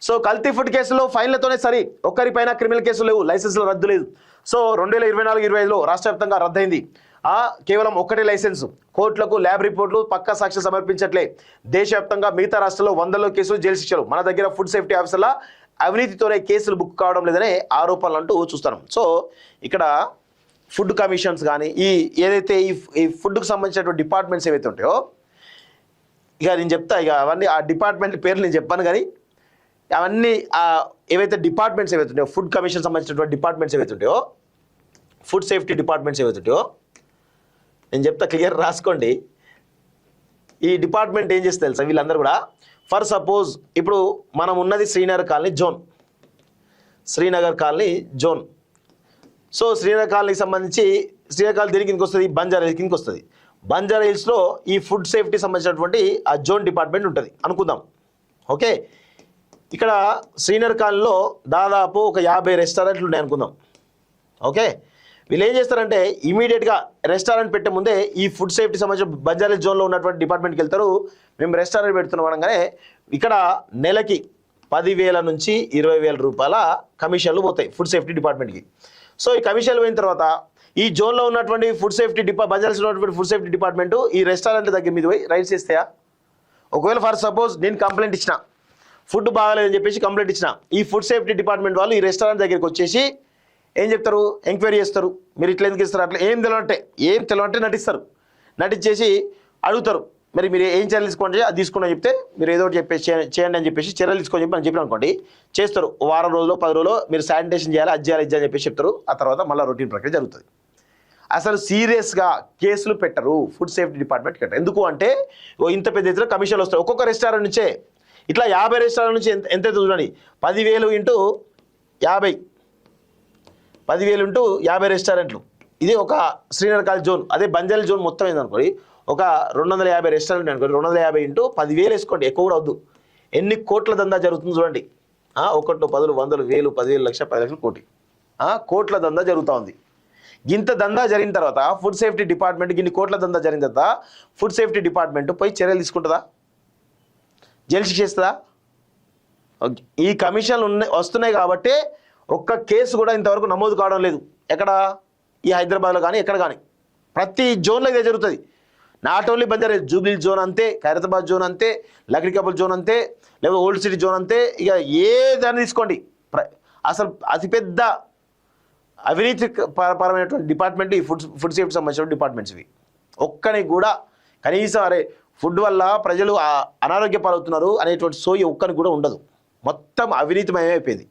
So కల్తీ food కేసులో ఫైన్లతోనే సరి, ఒక్కరిపైన క్రిమినల్ కేసులు లేవు, లైసెన్సులు రద్దు లేదు. సో 2024-25లో రాష్ట్ర వ్యాప్తంగా రద్దయింది కేవలం ఒక్కటే లైసెన్స్. కోర్టులకు ల్యాబ్ రిపోర్ట్లు పక్కా సాక్ష్యం సమర్పించట్లే. దేశవ్యాప్తంగా మిగతా రాష్ట్రాల్లో వందల్లో కేసులు, జైలు శిక్షలు. మన దగ్గర ఫుడ్ సేఫ్టీ ఆఫీసర్ల అవినీతితోనే కేసులు బుక్ కావడం లేదనే ఆరోపణలు అంటూ చూస్తాం. సో ఇక్కడ ఫుడ్ కమిషన్స్ కానీ ఏదైతే ఈ ఫుడ్కు సంబంధించినటువంటి డిపార్ట్మెంట్స్ ఏవైతే ఉంటాయో, ఇక నేను చెప్తా, ఇక అవన్నీ ఆ డిపార్ట్మెంట్ పేర్లు నేను చెప్పాను కానీ అవన్నీ ఏవైతే డిపార్ట్మెంట్స్ ఏవైతే ఉంటాయో, ఫుడ్ కమిషన్ సంబంధించినటువంటి డిపార్ట్మెంట్స్ ఏవైతే ఉంటాయో, ఫుడ్ సేఫ్టీ డిపార్ట్మెంట్స్ ఏవైతే ఉంటాయో నేను చెప్తా, క్లియర్ రాసుకోండి. ఈ డిపార్ట్మెంట్ ఏం చేస్తే తెలుసా, వీళ్ళందరూ కూడా ఫర్ సపోజ్ ఇప్పుడు మనం ఉన్నది Srinagar colony zone. So Srinagar కాలనీకి సంబంధించి శ్రీనగర్ కాలనీ దేనికి కిందకి వస్తుంది, బంజారా హిల్స్ కిందకి వస్తుంది. బంజారా హిల్స్లో ఈ ఫుడ్ సేఫ్టీ సంబంధించినటువంటి ఆ జోన్ డిపార్ట్మెంట్ ఉంటుంది అనుకుందాం. ఓకే, ఇక్కడ శ్రీనగర్ కాలనీలో దాదాపు ఒక 50 రెస్టారెంట్లు ఉన్నాయి అనుకుందాం. ఓకే, వీళ్ళు ఏం చేస్తారంటే ఇమీడియట్గా రెస్టారెంట్ పెట్టే ముందే ఈ ఫుడ్ సేఫ్టీ సంబంధించిన బంజారా జోన్లో ఉన్నటువంటి డిపార్ట్మెంట్కి వెళ్తారు. మేము రెస్టారెంట్ పెడుతున్నాం అనగానే ఇక్కడ నెలకి 10,000 నుంచి 20,000 రూపాయల కమిషన్లు పోతాయి ఫుడ్ సేఫ్టీ డిపార్ట్మెంట్కి. సో ఈ కమిషన్లు పోయిన తర్వాత ఈ జోన్లో ఉన్నటువంటి ఫుడ్ సేఫ్టీ బంజారాలో ఉన్నటువంటి ఫుడ్ సేఫ్టీ డిపార్ట్మెంట్ ఈ రెస్టారెంట్ దగ్గర మీద పోయి రైడ్స్ చేస్తాయా? ఒకవేళ ఫర్ సపోజ్ నేను కంప్లైంట్ ఇచ్చిన, ఫుడ్ బాగాలేదని చెప్పేసి కంప్లైంట్ ఇచ్చిన, ఈ ఫుడ్ సేఫ్టీ డిపార్ట్మెంట్ వాళ్ళు ఈ రెస్టారెంట్ దగ్గరికి వచ్చేసి ఏం చెప్తారు, ఎంక్వైరీ చేస్తారు. మీరు ఇట్లా ఎందుకు ఇస్తారు, అట్లా ఏం తెలియమంటే నటించేసి అడుగుతారు, మరి మీరు ఏం చర్యలు తీసుకోండి, అది తీసుకుని చెప్తే మీరు ఏదో ఒకటి చెప్పేసి చేయండి అని చెప్పేసి చర్యలు తీసుకొని చెప్పి అని చెప్పిన అనుకోండి, చేస్తారు. వారం రోజులు 10 రోజులు మీరు శానిటేషన్ చేయాలి, అది చేయాలి, ఇది అని చెప్పేసి చెప్తారు. ఆ తర్వాత మళ్ళీ రొటీన్ ప్రక్రియ జరుగుతుంది. అసలు సీరియస్గా కేసులు పెట్టరు ఫుడ్ సేఫ్టీ డిపార్ట్మెంట్ కట్ట. ఎందుకు అంటే ఇంత పెద్ద ఎత్తున కమిషన్లు వస్తాయి. ఒక్కొక్క రెస్టారెంట్ నుంచే ఇట్లా 50 రెస్టారెంట్ నుంచి ఎంత చూడండి, 10,000 ఇంటూ 50, 10,000 ఇంటూ 50 రెస్టారెంట్లు. ఇది ఒక శ్రీనగర్ కాలనీ జోన్. అదే బంజారా జోన్ మొత్తం ఏందనుకోండి, ఒక 250 రెస్టారెంట్ అనుకోండి, 250 ఇంటూ 10,000 వేసుకోండి, ఎక్కువ కూడా వద్దు. ఎన్ని కోట్ల దందా జరుగుతుంది చూడండి. 1, 10, 100, 1000, 10,000, లక్ష, 10 లక్షలు, కోటి కోట్ల దందా జరుగుతూ ఉంది. ఇంత దందా జరిగిన తర్వాత ఫుడ్ సేఫ్టీ డిపార్ట్మెంట్ ఇన్ని కోట్ల దందా జరిగిన తర్వాత ఫుడ్ సేఫ్టీ డిపార్ట్మెంట్ పోయి చర్యలు తీసుకుంటుందా, జైలు శిక్ష ఇస్తుందా? ఈ కమిషన్లు వస్తున్నాయి కాబట్టి ఒక్క కేసు కూడా ఇంతవరకు నమోదు కావడం లేదు. ఎక్కడ, ఈ హైదరాబాద్లో కానీ ఎక్కడ కానీ, ప్రతి జోన్లో ఇదే జరుగుతుంది. Not only Banjara, Jubilee zone అంతే, ఖైరతాబాద్ జోన్ అంతే, లక్డీకపుల్ జోన్ అంతే, లేదా ఓల్డ్ సిటీ జోన్ అంతే. ఇక ఏ దాన్ని తీసుకోండి, అసలు అతిపెద్ద అవినీతి పరమైనటువంటి డిపార్ట్మెంట్ ఈ ఫుడ్ సేఫ్టీ సంబంధించిన డిపార్ట్మెంట్స్ ఇవి. ఒక్కనికి కూడా కనీసం అరే ఫుడ్ వల్ల ప్రజలు అనారోగ్య పాలవుతున్నారు అనేటువంటి సోయి ఒక్కరికి కూడా ఉండదు. మొత్తం అవినీతిమయమైపోయింది.